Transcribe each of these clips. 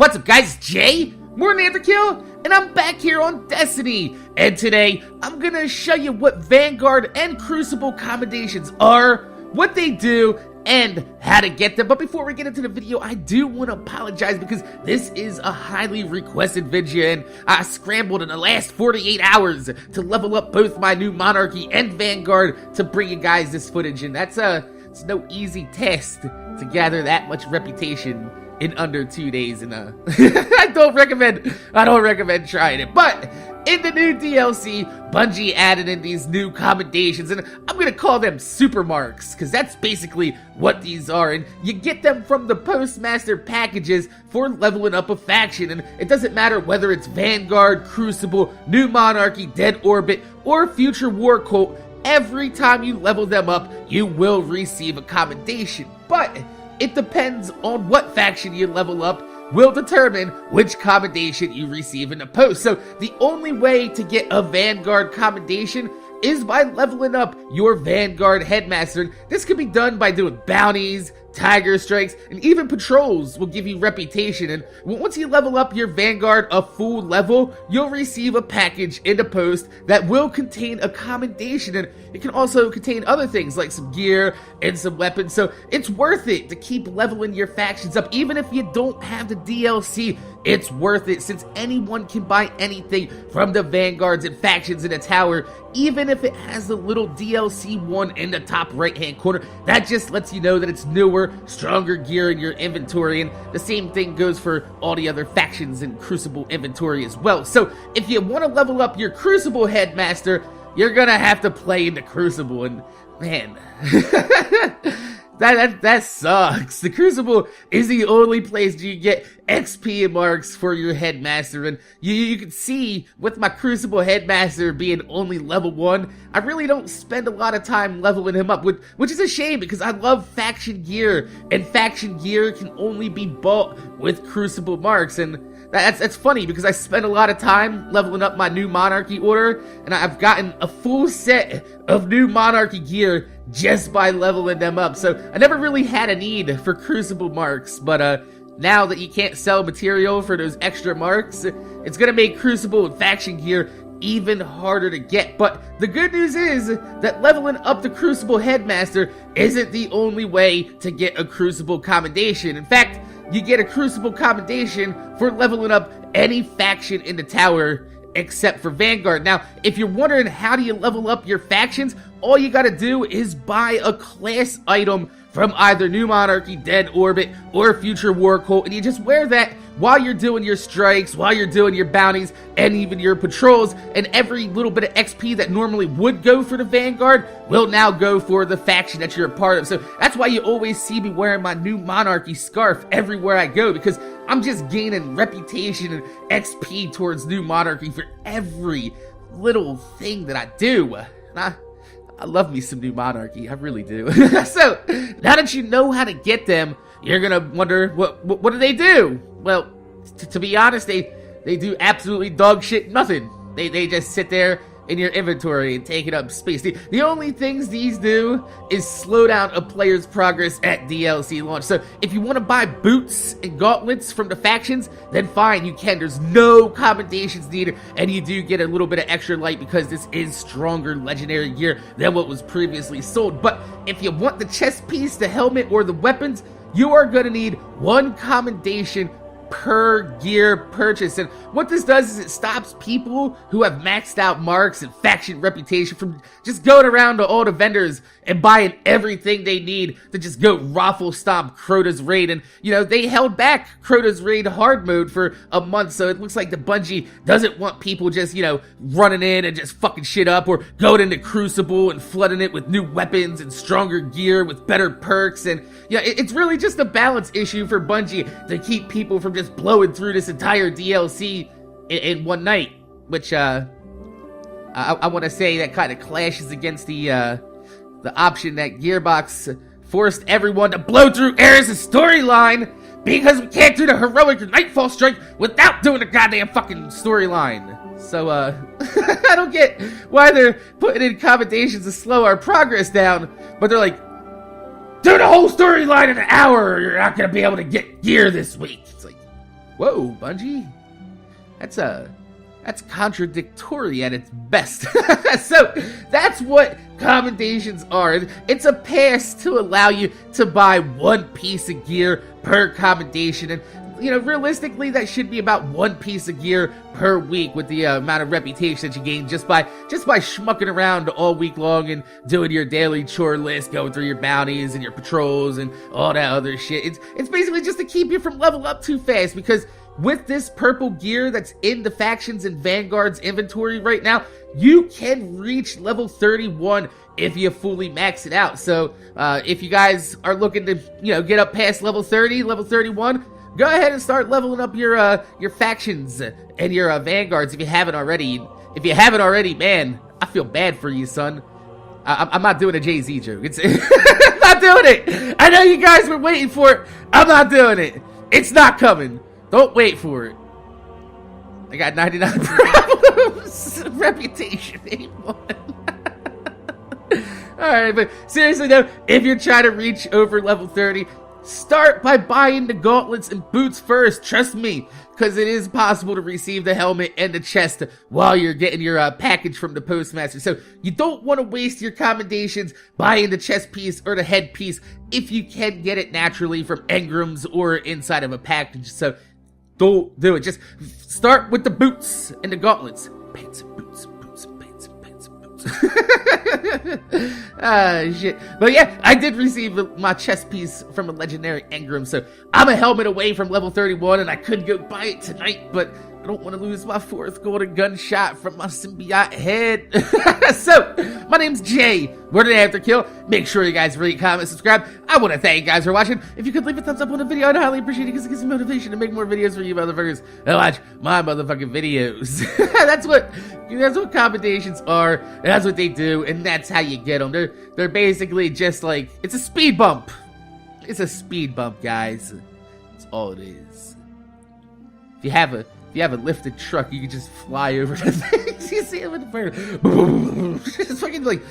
What's up, guys? It's Jay, MorninAfterKill, and I'm back here on Destiny. And today, I'm gonna show you what Vanguard and Crucible Commendations are, what they do, and how to get them. But before we get into the video, I do want to apologize because this is a highly requested video, and I scrambled in the last 48 hours to level up both my new Monarchy and Vanguard to bring you guys this footage, and it's no easy task to gather that much reputation in under 2 days, and I don't recommend trying it. But in the new DLC, Bungie added in these new commendations, and I'm gonna call them super marks, because that's basically what these are, and you get them from the Postmaster packages for leveling up a faction, and it doesn't matter whether it's Vanguard, Crucible, New Monarchy, Dead Orbit, or Future War Cult. Every time you level them up, you will receive a commendation, but it depends on what faction you level up will determine which commendation you receive in the post. So the only way to get a Vanguard commendation is by leveling up your Vanguard Headmaster. And this can be done by doing bounties, tiger strikes, and even patrols will give you reputation. And once you level up your Vanguard a full level, you'll receive a package in the post that will contain a commendation, and it can also contain other things like some gear and some weapons. So it's worth it to keep leveling your factions up. Even if you don't have the DLC, it's worth it, since anyone can buy anything from the Vanguards and factions in the tower, even if it has the little DLC one in the top right hand corner. That just lets you know that it's newer, stronger gear in your inventory, and the same thing goes for all the other factions in Crucible inventory as well. So if you want to level up your Crucible Headmaster, you're gonna have to play into Crucible, and man, that sucks. The Crucible is the only place you get XP and marks for your Headmaster, and you can see with my Crucible Headmaster being only level 1, I really don't spend a lot of time leveling him up, which is a shame because I love faction gear, and faction gear can only be bought with Crucible marks, and that's funny because I spent a lot of time leveling up my new Monarchy order, and I've gotten a full set of new Monarchy gear just by leveling them up. So I never really had a need for Crucible marks, but now that you can't sell material for those extra marks, it's gonna make Crucible and faction gear even harder to get. But the good news is that leveling up the Crucible Headmaster isn't the only way to get a Crucible commendation. In fact, you get a Crucible commendation for leveling up any faction in the tower except for Vanguard. Now, if you're wondering how do you level up your factions, all you gotta do is buy a class item from either New Monarchy, Dead Orbit, or Future War Cult, and you just wear that while you're doing your strikes, while you're doing your bounties, and even your patrols, and every little bit of XP that normally would go for the Vanguard will now go for the faction that you're a part of. So that's why you always see me wearing my new Monarchy scarf everywhere I go, because I'm just gaining reputation and XP towards New Monarchy for every little thing that I do. And I love me some New Monarchy, I really do. So, now that you know how to get them, you're gonna wonder, what do they do? Well, to be honest, they do absolutely dog shit nothing. They just sit there in your inventory and taking up space. The only things these do is slow down a player's progress at DLC launch. So if you want to buy boots and gauntlets from the factions, then fine, you can. There's no commendations needed, and you do get a little bit of extra light because this is stronger legendary gear than what was previously sold. But if you want the chest piece, the helmet, or the weapons, you are going to need one commendation per gear purchase. And what this does is it stops people who have maxed out marks and faction reputation from just going around to all the vendors and buying everything they need to just go raffle stomp Crota's Raid. And you know, they held back Crota's Raid hard mode for a month, so it looks like the Bungie doesn't want people just, you know, running in and just fucking shit up, or going into Crucible and flooding it with new weapons and stronger gear with better perks. And yeah, it's really just a balance issue for Bungie to keep people from just blowing through this entire DLC in one night, which I want to say that kind of clashes against the option that Gearbox forced everyone to blow through Ares' storyline, because we can't do the heroic Nightfall Strike without doing the goddamn fucking storyline. So I don't get why they're putting in commendations to slow our progress down, but they're like, do the whole storyline in an hour or you're not gonna be able to get gear this week. It's like, Whoa, Bungie. That's contradictory at its best. So that's what commendations are. It's a pass to allow you to buy one piece of gear per commendation, and realistically, that should be about one piece of gear per week with the amount of reputation that you gain just by schmucking around all week long and doing your daily chore list, going through your bounties and your patrols and all that other shit. It's basically just to keep you from leveling up too fast, because with this purple gear that's in the factions and Vanguard's inventory right now, you can reach level 31 if you fully max it out. So if you guys are looking to get up past level 30, level 31, go ahead and start leveling up your factions and your Vanguards if you haven't already. If you haven't already, man, I feel bad for you, son. I'm not doing a Jay-Z joke. I'm not doing it. I know you guys were waiting for it. I'm not doing it. It's not coming. Don't wait for it. I got 99 problems. Reputation 81. Alright, but seriously though, if you're trying to reach over level 30, start by buying the gauntlets and boots first. Trust me, because it is possible to receive the helmet and the chest while you're getting your package from the postmaster. So you don't want to waste your commendations buying the chest piece or the head piece if you can get it naturally from engrams or inside of a package. So don't do it. Just start with the boots and the gauntlets. Pants and boots, boots and pants and pants and boots. Shit. But yeah, I did receive my chest piece from a legendary engram, so I'm a helmet away from level 31, and I could go buy it tonight, but I don't want to lose my 4th golden gunshot from my symbiote head. So, my name's Jay. MorninAfterKill. Make sure you guys rate, comment, subscribe. I want to thank you guys for watching. If you could leave a thumbs up on the video, I'd highly appreciate it, because it gives me motivation to make more videos for you motherfuckers and watch my motherfucking videos. That's what commendations are, and that's what they do, and that's how you get them. They're basically just like, it's a speed bump. It's a speed bump, guys. That's all it is. If you have a lifted truck, you can just fly over the things. You see them in the bird. It's fucking like,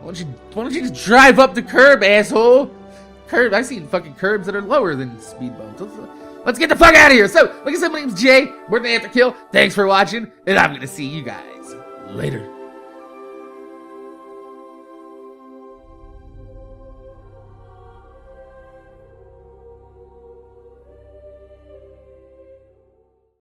why don't you just drive up the curb, asshole? I've seen fucking curbs that are lower than speed bumps. Let's get the fuck out of here. So, like I said, my name's Jay. MorninAfterKill. Thanks for watching, and I'm gonna see you guys later.